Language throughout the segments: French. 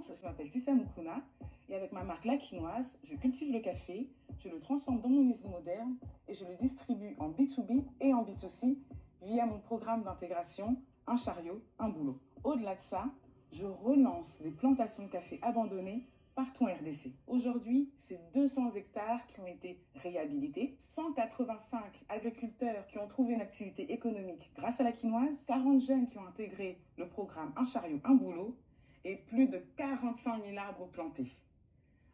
présente, je m'appelle Tissa Moukouna et avec ma marque La Quinoise, je cultive le café, je le transforme dans mon usine moderne et je le distribue en B2B et en B2C via mon programme d'intégration Un chariot, un boulot. Au-delà de ça, je relance les plantations de café abandonnées partout en RDC. Aujourd'hui, c'est 200 hectares qui ont été réhabilités, 185 agriculteurs qui ont trouvé une activité économique grâce à la quinoise, 40 jeunes qui ont intégré le programme Un chariot, un boulot et plus de 45 000 arbres plantés.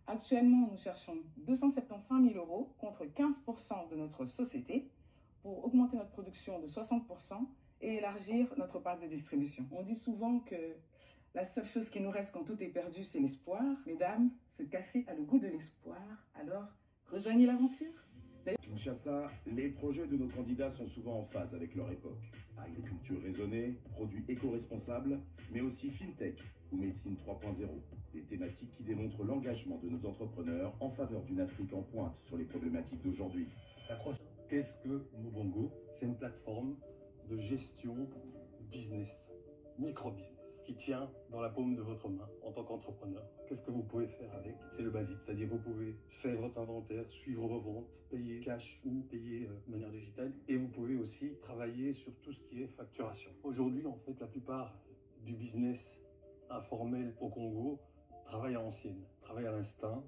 Actuellement, nous cherchons 275 000 € contre 15% de notre société pour augmenter notre production de 60% et élargir notre parc de distribution. On dit souvent que la seule chose qui nous reste quand tout est perdu, c'est l'espoir. Mesdames, ce café a le goût de l'espoir, alors rejoignez l'aventure. Kinshasa, les projets de nos candidats sont souvent en phase avec leur époque. Agriculture raisonnée, produits éco-responsables, mais aussi FinTech ou médecine 3.0. Des thématiques qui démontrent l'engagement de nos entrepreneurs en faveur d'une Afrique en pointe sur les problématiques d'aujourd'hui. Qu'est-ce que Mobongo? C'est une plateforme de gestion business, micro-business, qui tient dans la paume de votre main en tant qu'entrepreneur. Qu'est-ce que vous pouvez faire avec? C'est le basique, c'est-à-dire vous pouvez faire votre inventaire, suivre vos ventes, payer cash ou payer de manière digitale, et vous pouvez aussi travailler sur tout ce qui est facturation. Aujourd'hui, en fait, la plupart du business informel au Congo travaille à l'ancienne, travaille à l'instinct.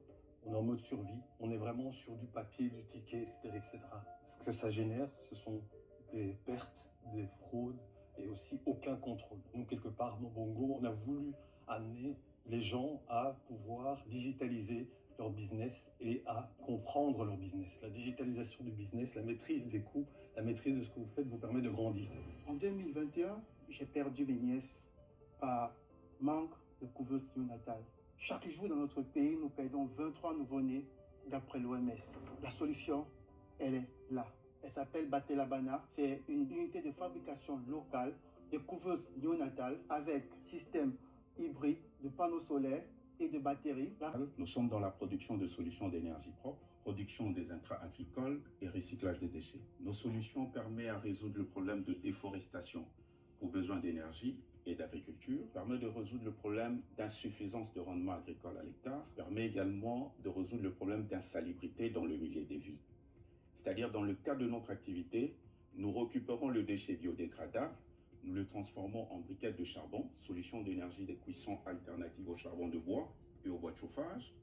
On est en mode survie, on est vraiment sur du papier, du ticket, etc., etc. Ce que ça génère, ce sont des pertes, des fraudes et aussi aucun contrôle. Nous, quelque part, Mobongo, on a voulu amener les gens à pouvoir digitaliser leur business et à comprendre leur business. La digitalisation du business, la maîtrise des coûts, la maîtrise de ce que vous faites vous permet de grandir. En 2021, j'ai perdu mes nièces par manque de couveuse néonatale. Chaque jour dans notre pays, nous perdons 23 nouveau-nés d'après l'OMS. La solution, elle est là. Elle s'appelle Batelabana. C'est une unité de fabrication locale de couveuses néonatales avec système hybride de panneaux solaires et de batteries. Nous sommes dans la production de solutions d'énergie propre, production des intrants agricoles et recyclage des déchets. Nos solutions permettent à résoudre le problème de déforestation pour besoin d'énergie et d'agriculture, permet de résoudre le problème d'insuffisance de rendement agricole à l'hectare, permet également de résoudre le problème d'insalubrité dans le milieu des villes. C'est-à-dire, dans le cadre de notre activité, nous récupérons le déchet biodégradable, nous le transformons en briquettes de charbon, solution d'énergie de cuisson alternative au charbon de bois et au bois de chauffage.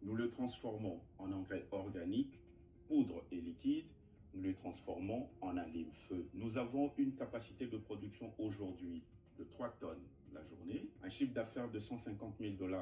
Nous le transformons en engrais organique, poudre et liquide. Nous le transformons en allume-feu. Nous avons une capacité de production aujourd'hui de 3 tonnes la journée, un chiffre d'affaires de 150 000 $